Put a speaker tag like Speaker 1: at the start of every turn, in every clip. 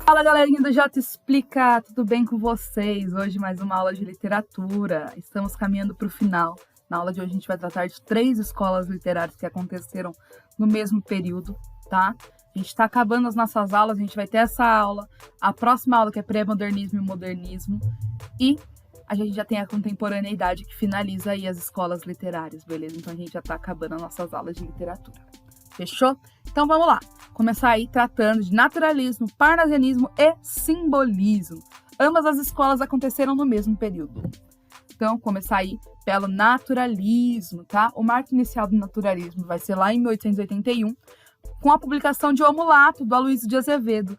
Speaker 1: Fala, galerinha do J Explica, tudo bem com vocês? Hoje mais uma aula de literatura, estamos caminhando para o final. Na aula de hoje a gente vai tratar de 3 escolas literárias que aconteceram no mesmo período, tá? A gente está acabando as nossas aulas, a gente vai ter essa aula, a próxima aula que é pré-modernismo e modernismo, e a gente já tem a contemporaneidade que finaliza aí as escolas literárias, beleza? Então a gente já está acabando as nossas aulas de literatura. Fechou? Então vamos lá. Começar aí tratando de naturalismo, parnasianismo e simbolismo. Ambas as escolas aconteceram no mesmo período. Então, começar aí pelo naturalismo, tá? O marco inicial do naturalismo vai ser lá em 1881, com a publicação de O Mulato, do Aloysio de Azevedo.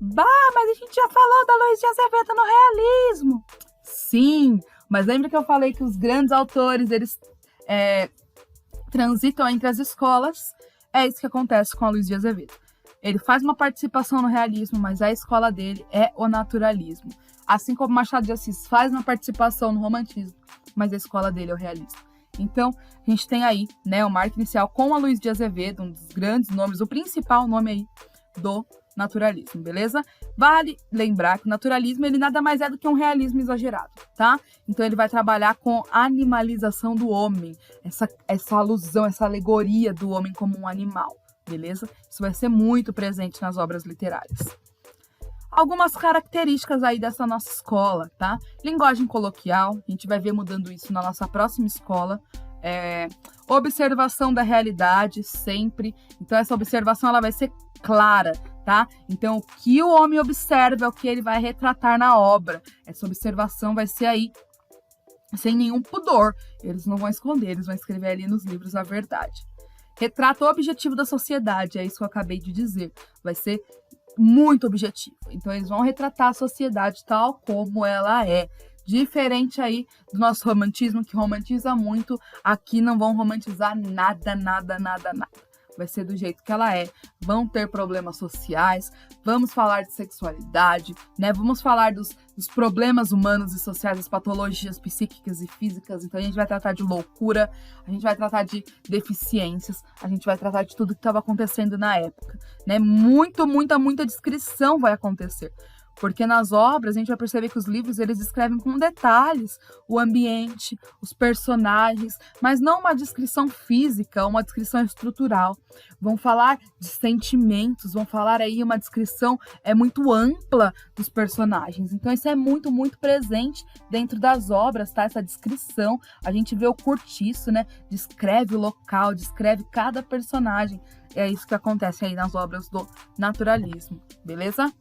Speaker 1: Bah, mas a gente já falou da Aloysio de Azevedo no realismo. Sim, mas lembra que eu falei que os grandes autores, eles transitam entre as escolas? É isso que acontece com a Aloysio de Azevedo. Ele faz uma participação no realismo, mas a escola dele é o naturalismo. Assim como Machado de Assis faz uma participação no romantismo, mas a escola dele é o realismo. Então, a gente tem aí, né, o marco inicial com a Aloysio de Azevedo, um dos grandes nomes, o principal nome aí do naturalismo, beleza? Vale lembrar que o naturalismo, ele nada mais é do que um realismo exagerado, tá? Então ele vai trabalhar com a animalização do homem, essa alusão, essa alegoria do homem como um animal, beleza? Isso vai ser muito presente nas obras literárias. Algumas características aí dessa nossa escola, tá? Linguagem coloquial, a gente vai ver mudando isso na nossa próxima escola. Observação da realidade, sempre. Então essa observação, ela vai ser clara, tá? Então o que o homem observa é o que ele vai retratar na obra. Essa observação vai ser aí sem nenhum pudor. Eles não vão esconder, eles vão escrever ali nos livros a verdade. Retrato objetivo da sociedade, é isso que eu acabei de dizer. Vai ser muito objetivo. Então eles vão retratar a sociedade tal como ela é. Diferente aí do nosso romantismo, que romantiza muito, aqui não vão romantizar nada. Vai ser do jeito que ela é. Vão ter problemas sociais, vamos falar de sexualidade, né? Vamos falar dos problemas humanos e sociais, das patologias psíquicas e físicas. Então a gente vai tratar de loucura, a gente vai tratar de deficiências, a gente vai tratar de tudo que estava acontecendo na época, né? Muita descrição vai acontecer. Porque nas obras a gente vai perceber que os livros, eles descrevem com detalhes o ambiente, os personagens, mas não uma descrição física, uma descrição estrutural. Vão falar de sentimentos, vão falar aí uma descrição muito ampla dos personagens. Então isso é muito presente dentro das obras, tá? Essa descrição, a gente vê o cortiço, né? Descreve o local, descreve cada personagem. É isso que acontece aí nas obras do naturalismo, beleza?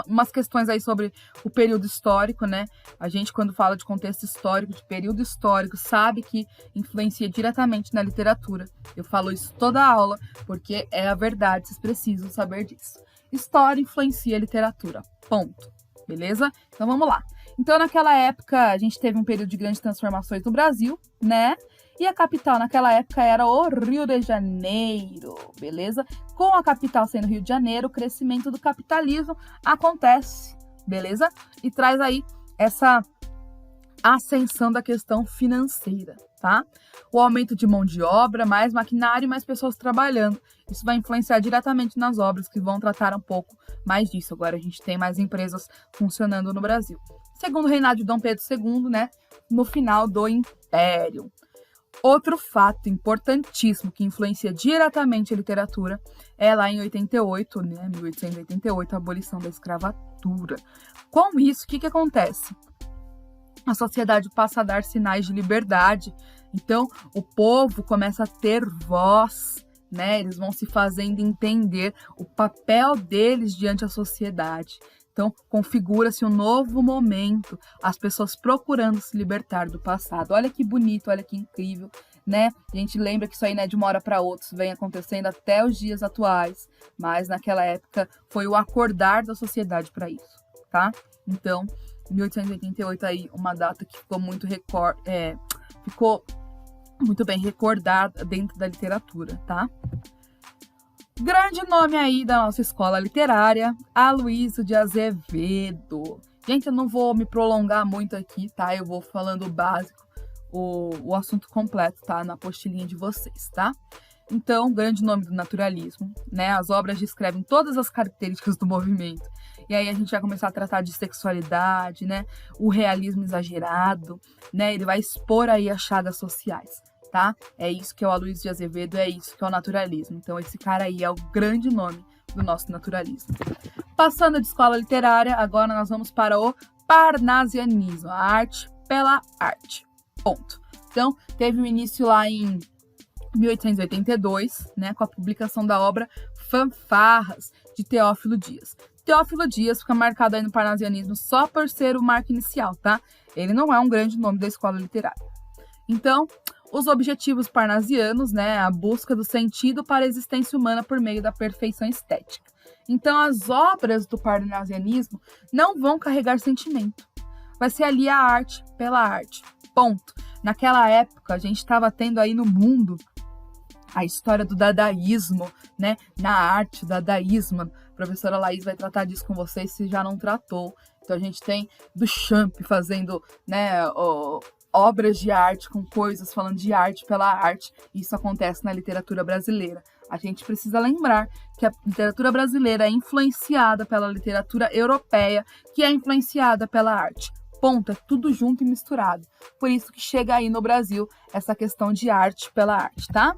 Speaker 1: Umas questões aí sobre o período histórico, né? A gente, quando fala de contexto histórico, de período histórico, sabe que influencia diretamente na literatura. Eu falo isso toda a aula, porque é a verdade, vocês precisam saber disso. História influencia a literatura, ponto. Beleza? Então vamos lá. Então naquela época, a gente teve um período de grandes transformações no Brasil, né? E a capital naquela época era o Rio de Janeiro, beleza? Com a capital sendo Rio de Janeiro, o crescimento do capitalismo acontece, beleza? E traz aí essa ascensão da questão financeira, tá? O aumento de mão de obra, mais maquinário e mais pessoas trabalhando. Isso vai influenciar diretamente nas obras que vão tratar um pouco mais disso. Agora a gente tem mais empresas funcionando no Brasil. Segundo o reinado de Dom Pedro II, né? No final do Império. Outro fato importantíssimo que influencia diretamente a literatura é lá em 88, né, 1888, a abolição da escravatura. Com isso, o que acontece? A sociedade passa a dar sinais de liberdade, então o povo começa a ter voz, né? Eles vão se fazendo entender o papel deles diante da sociedade. Então, configura-se um novo momento, as pessoas procurando se libertar do passado. Olha que bonito, olha que incrível, né? A gente lembra que isso aí não é de uma hora para outra, isso vem acontecendo até os dias atuais, mas naquela época foi o acordar da sociedade para isso, tá? Então, 1888 aí, uma data que ficou ficou muito bem recordada dentro da literatura, tá? Grande nome aí da nossa escola literária, Aloysio de Azevedo. Gente, eu não vou me prolongar muito aqui, tá? Eu vou falando o básico, o assunto completo, tá? Na apostilinha de vocês, tá? Então, grande nome do naturalismo, né? As obras descrevem todas as características do movimento. E aí a gente vai começar a tratar de sexualidade, né? O realismo exagerado, né? Ele vai expor aí as chagas sociais, tá? É isso que é o Aloysio de Azevedo, é isso que é o naturalismo. Então, esse cara aí é o grande nome do nosso naturalismo. Passando de escola literária, agora nós vamos para o parnasianismo, a arte pela arte. Ponto. Então, teve o início lá em 1882, né, com a publicação da obra Fanfarras, de Teófilo Dias. Teófilo Dias fica marcado aí no parnasianismo só por ser o marco inicial, tá? Ele não é um grande nome da escola literária. Então, os objetivos parnasianos, né, a busca do sentido para a existência humana por meio da perfeição estética. Então, as obras do parnasianismo não vão carregar sentimento. Vai ser ali a arte pela arte. Ponto. Naquela época, a gente estava tendo aí no mundo a história do dadaísmo, né? Na arte, o dadaísmo. A professora Laís vai tratar disso com vocês se já não tratou. Então, a gente tem Duchamp fazendo, né, obras de arte com coisas, falando de arte pela arte. Isso acontece na literatura brasileira. A gente precisa lembrar que a literatura brasileira é influenciada pela literatura europeia, que é influenciada pela arte. Ponto, é tudo junto e misturado. Por isso que chega aí no Brasil essa questão de arte pela arte, tá?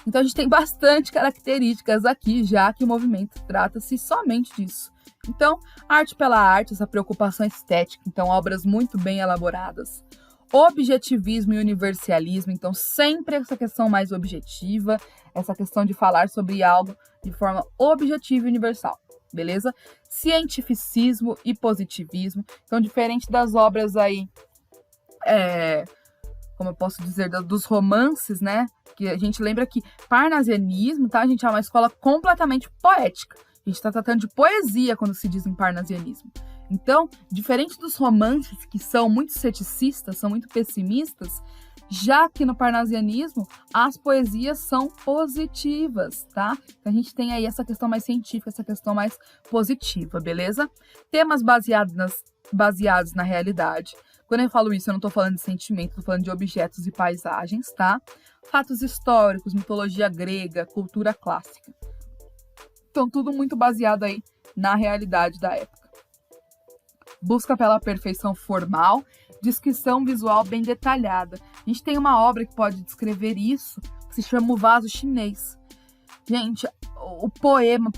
Speaker 1: Então a gente tem bastante características aqui, já que o movimento trata-se somente disso. Então, arte pela arte, essa preocupação estética, então obras muito bem elaboradas. Objetivismo e universalismo, então sempre essa questão mais objetiva, essa questão de falar sobre algo de forma objetiva e universal, beleza? Cientificismo e positivismo, então diferente das obras aí, como eu posso dizer, dos romances, né? Que a gente lembra que parnasianismo, tá, gente, é uma escola completamente poética. A gente está tratando de poesia quando se diz em parnasianismo. Então, diferente dos romances, que são muito ceticistas, são muito pessimistas, já que no parnasianismo as poesias são positivas, tá? Então, a gente tem aí essa questão mais científica, essa questão mais positiva, beleza? Temas baseados na realidade. Quando eu falo isso, eu não estou falando de sentimento, estou falando de objetos e paisagens, tá? Fatos históricos, mitologia grega, cultura clássica. Então, tudo muito baseado aí na realidade da época. Busca pela perfeição formal, descrição visual bem detalhada. A gente tem uma obra que pode descrever isso, que se chama O Vaso Chinês. Gente, o poema,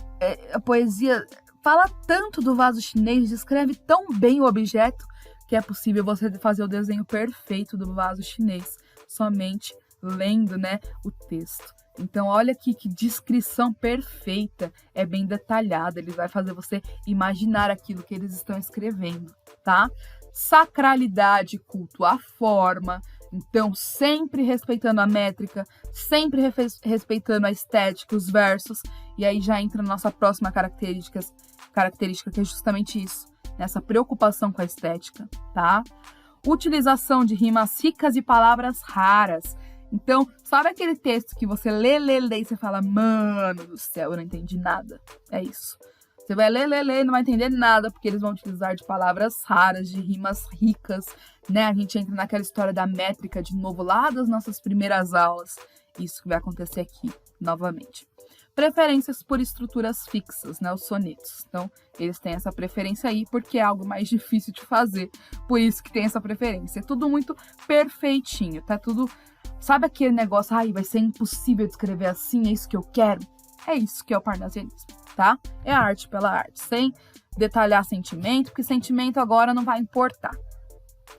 Speaker 1: a poesia fala tanto do vaso chinês, descreve tão bem o objeto, que é possível você fazer o desenho perfeito do vaso chinês, somente lendo, né, o texto. Então, olha aqui que descrição perfeita, é bem detalhada, ele vai fazer você imaginar aquilo que eles estão escrevendo, tá? Sacralidade, culto à forma, então sempre respeitando a métrica, sempre respeitando a estética, os versos, e aí já entra na nossa próxima característica que é justamente isso, nessa preocupação com a estética, tá? Utilização de rimas ricas e palavras raras. Então, sabe aquele texto que você lê e você fala, mano do céu, eu não entendi nada? É isso. Você vai ler e não vai entender nada, porque eles vão utilizar de palavras raras, de rimas ricas, né? A gente entra naquela história da métrica de novo, lá das nossas primeiras aulas. Isso que vai acontecer aqui, novamente. Preferências por estruturas fixas, né? Os sonetos. Então, eles têm essa preferência aí, porque é algo mais difícil de fazer. Por isso que tem essa preferência. É tudo muito perfeitinho, tá tudo... Sabe aquele negócio, vai ser impossível descrever assim, é isso que eu quero? É isso que é o parnasianismo, tá? É a arte pela arte, sem detalhar sentimento, porque sentimento agora não vai importar,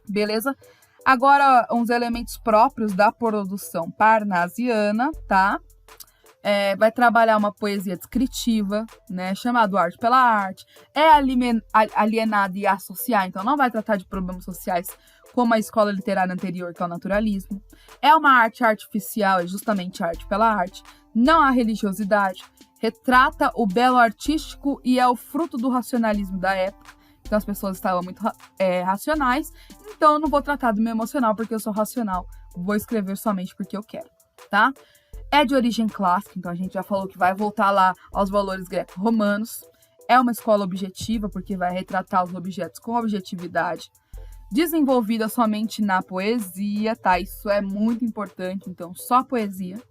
Speaker 1: beleza? Agora, uns elementos próprios da produção parnasiana, tá? Vai trabalhar uma poesia descritiva, né? Chamado arte pela arte. É alienada e associar, então não vai tratar de problemas sociais como a escola literária anterior, que é o naturalismo. É uma arte artificial, é justamente arte pela arte. Não há religiosidade. Retrata o belo artístico e é o fruto do racionalismo da época. Então as pessoas estavam muito racionais. Então eu não vou tratar do meu emocional porque eu sou racional. Vou escrever somente porque eu quero, tá? É de origem clássica, então a gente já falou que vai voltar lá aos valores greco-romanos. É uma escola objetiva, porque vai retratar os objetos com objetividade. Desenvolvida somente na poesia, tá? Isso é muito importante, então só poesia.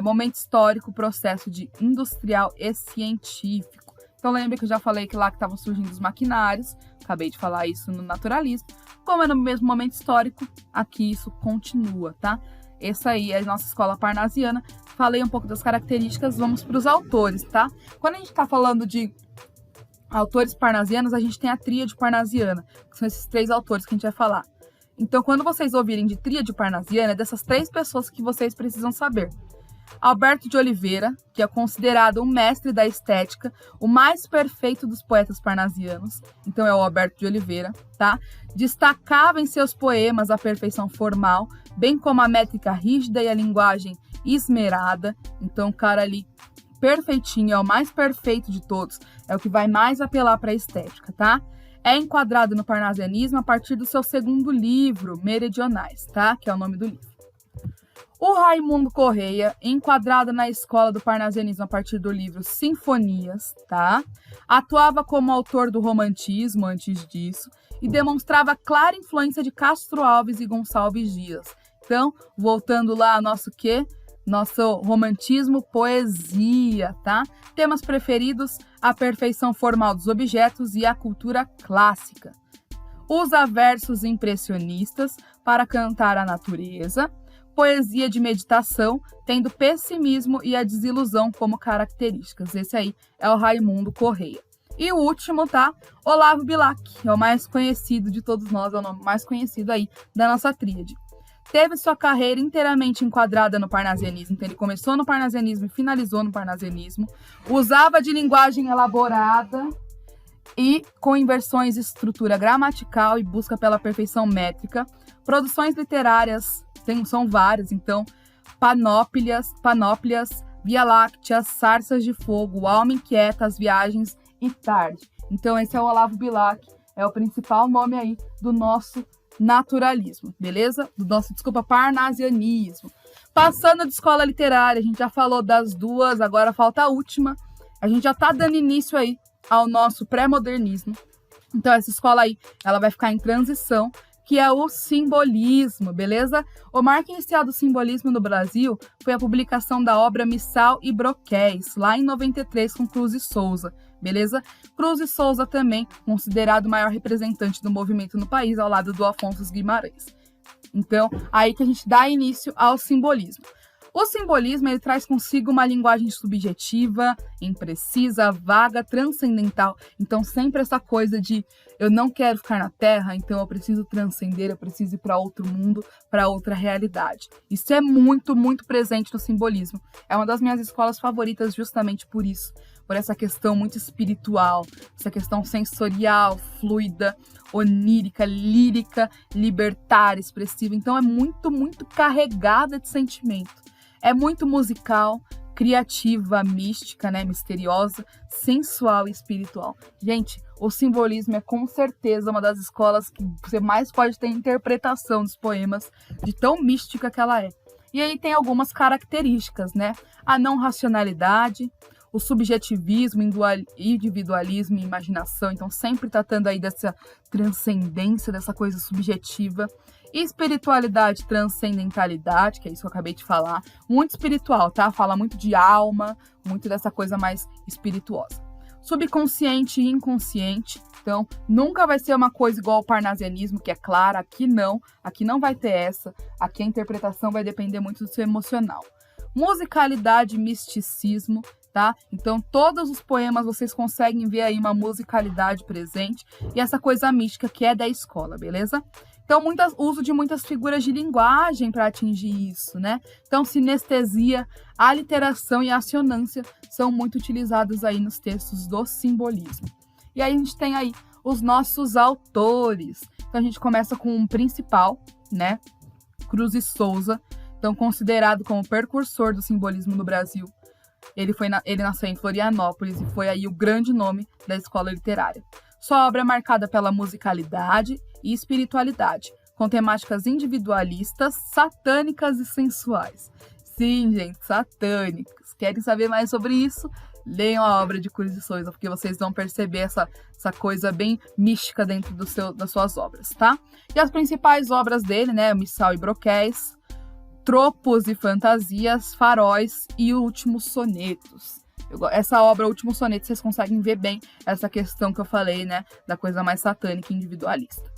Speaker 1: momento histórico, processo de industrial e científico. Então lembra que eu já falei que lá que estavam surgindo os maquinários, acabei de falar isso no naturalismo. Como é no mesmo momento histórico, aqui isso continua, tá? Essa aí é a nossa escola parnasiana. Falei um pouco das características, vamos para os autores, tá? Quando a gente está falando de autores parnasianos, a gente tem a tríade parnasiana, que são esses 3 autores que a gente vai falar. Então, quando vocês ouvirem de tríade parnasiana, é dessas 3 pessoas que vocês precisam saber. Alberto de Oliveira, que é considerado um mestre da estética, o mais perfeito dos poetas parnasianos. Então, é o Alberto de Oliveira, tá? Destacava em seus poemas a perfeição formal, bem como a métrica rígida e a linguagem esmerada. Então, o cara ali perfeitinho, é o mais perfeito de todos, é o que vai mais apelar para a estética, tá? É enquadrado no parnasianismo a partir do seu segundo livro, Meridionais, tá? Que é o nome do livro. O Raimundo Correia, enquadrado na escola do parnasianismo a partir do livro Sinfonias, tá? Atuava como autor do romantismo antes disso e demonstrava clara influência de Castro Alves e Gonçalves Dias. Então, voltando lá ao nosso romantismo, poesia, tá? Temas preferidos, a perfeição formal dos objetos e a cultura clássica. Usa versos impressionistas para cantar a natureza, poesia de meditação, tendo pessimismo e a desilusão como características. Esse aí é o Raimundo Correia. E o último, tá? Olavo Bilac, é o mais conhecido de todos nós, é o nome mais conhecido aí da nossa tríade. Teve sua carreira inteiramente enquadrada no parnasianismo, então ele começou no parnasianismo e finalizou no parnasianismo. Usava de linguagem elaborada e com inversões de estrutura gramatical e busca pela perfeição métrica. Produções literárias são várias, então Panóplias, Via Láctea, Sarças de Fogo, Alma Inquieta, As Viagens e Tarde. Então esse é o Olavo Bilac, é o principal nome aí do nosso naturalismo, beleza? Parnasianismo. Passando de escola literária, a gente já falou das 2, agora falta a última. A gente já tá dando início aí ao nosso pré-modernismo. Então essa escola aí, ela vai ficar em transição, que é o simbolismo, beleza? O marco inicial do simbolismo no Brasil foi a publicação da obra Missal e Broquéis, lá em 93, com Cruz e Souza, beleza? Cruz e Souza também considerado o maior representante do movimento no país, ao lado do Afonso Guimarães. Então, aí que a gente dá início ao simbolismo. O simbolismo, ele traz consigo uma linguagem subjetiva, imprecisa, vaga, transcendental. Então, sempre essa coisa de eu não quero ficar na Terra, então eu preciso transcender, eu preciso ir para outro mundo, para outra realidade. Isso é muito, muito presente no simbolismo. É uma das minhas escolas favoritas justamente por isso. Por essa questão muito espiritual, essa questão sensorial, fluida, onírica, lírica, libertária, expressiva. Então, é muito, muito carregada de sentimento. É muito musical, criativa, mística, né, misteriosa, sensual e espiritual. Gente, o simbolismo é com certeza uma das escolas que você mais pode ter interpretação dos poemas, de tão mística que ela é. E aí tem algumas características, né? A não racionalidade, o subjetivismo, individualismo e imaginação. Então, sempre tratando aí dessa transcendência, dessa coisa subjetiva. Espiritualidade, transcendentalidade, que é isso que eu acabei de falar. Muito espiritual, tá? Fala muito de alma, muito dessa coisa mais espirituosa. Subconsciente e inconsciente. Então, nunca vai ser uma coisa igual ao parnasianismo, que é clara. Aqui não vai ter essa. Aqui a interpretação vai depender muito do seu emocional. Musicalidade e misticismo, tá? Então, todos os poemas vocês conseguem ver aí uma musicalidade presente e essa coisa mística que é da escola, beleza? Então, uso de muitas figuras de linguagem para atingir isso, né? Então, sinestesia, aliteração e assonância são muito utilizados aí nos textos do simbolismo. E aí a gente tem aí os nossos autores. Então, a gente começa com um principal, né? Cruz e Souza, então considerado como precursor do simbolismo no Brasil. Ele nasceu em Florianópolis e foi aí o grande nome da escola literária. Sua obra é marcada pela musicalidade e espiritualidade, com temáticas individualistas, satânicas e sensuais. Sim, gente, satânicas. Querem saber mais sobre isso? Leiam a obra de Cruz e Souza, porque vocês vão perceber essa coisa bem mística dentro das suas obras, tá? E as principais obras dele, né, Missal e Broquéis, Tropos e Fantasias, Faróis e Últimos Sonetos. Essa obra, Últimos Sonetos, vocês conseguem ver bem essa questão que eu falei, né, da coisa mais satânica e individualista.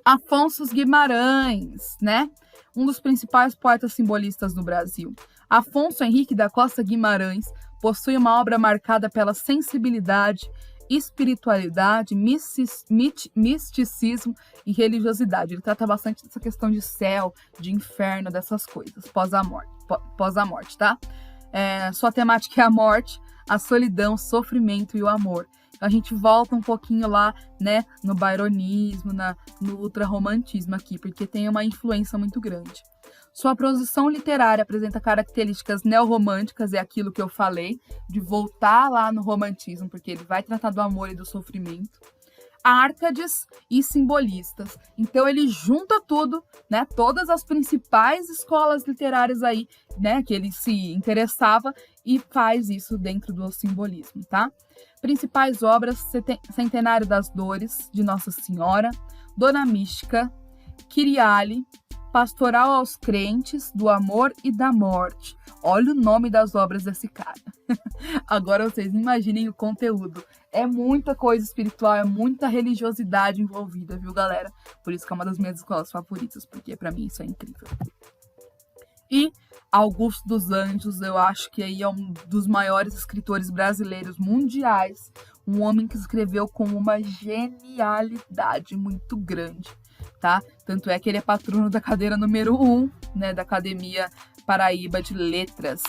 Speaker 1: Afonso Guimarães, né, um dos principais poetas simbolistas do Brasil. Afonso Henrique da Costa Guimarães possui uma obra marcada pela sensibilidade, espiritualidade, misticismo e religiosidade. Ele trata bastante dessa questão de céu, de inferno, dessas coisas, pós a morte, tá? Sua temática é a morte, a solidão, o sofrimento e o amor. Então, a gente volta um pouquinho lá, né, no byronismo, no ultrarromantismo aqui, porque tem uma influência muito grande. Sua produção literária apresenta características neorromânticas, é aquilo que eu falei, de voltar lá no romantismo, porque ele vai tratar do amor e do sofrimento. Árcades e simbolistas. Então ele junta tudo, né, todas as principais escolas literárias aí, né, que ele se interessava e faz isso dentro do simbolismo, tá? Principais obras: Centenário das Dores, de Nossa Senhora, Dona Mística, Kyriale, Pastoral aos Crentes, do Amor e da Morte. Olha o nome das obras desse cara. Agora vocês imaginem o conteúdo. É muita coisa espiritual, é muita religiosidade envolvida, viu, galera? Por isso que é uma das minhas escolas favoritas, porque pra mim isso é incrível. E Augusto dos Anjos, eu acho que aí é um dos maiores escritores brasileiros mundiais. Um homem que escreveu com uma genialidade muito grande, tá? Tanto é que ele é patrono da cadeira número 1, né, da Academia Paraíba de Letras,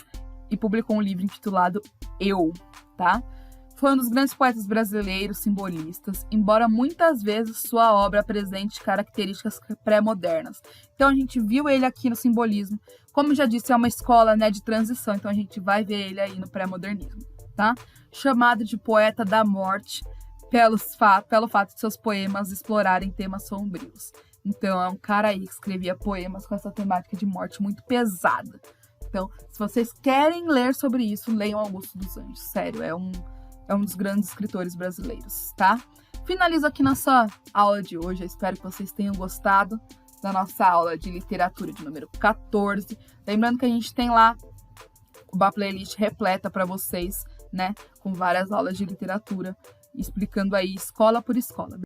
Speaker 1: e publicou um livro intitulado Eu, tá? Foi um dos grandes poetas brasileiros simbolistas, embora muitas vezes sua obra apresente características pré-modernas. Então a gente viu ele aqui no simbolismo. Como já disse, é uma escola, né, de transição, então a gente vai ver ele aí no pré-modernismo, tá? Chamado de poeta da morte pelo fato de seus poemas explorarem temas sombrios. Então é um cara aí que escrevia poemas com essa temática de morte muito pesada. Então, se vocês querem ler sobre isso, leiam Augusto dos Anjos. Sério, é um dos grandes escritores brasileiros, tá? Finalizo aqui nossa aula de hoje. Eu espero que vocês tenham gostado da nossa aula de literatura de número 14. Lembrando que a gente tem lá uma playlist repleta para vocês, né? Com várias aulas de literatura, explicando aí escola por escola.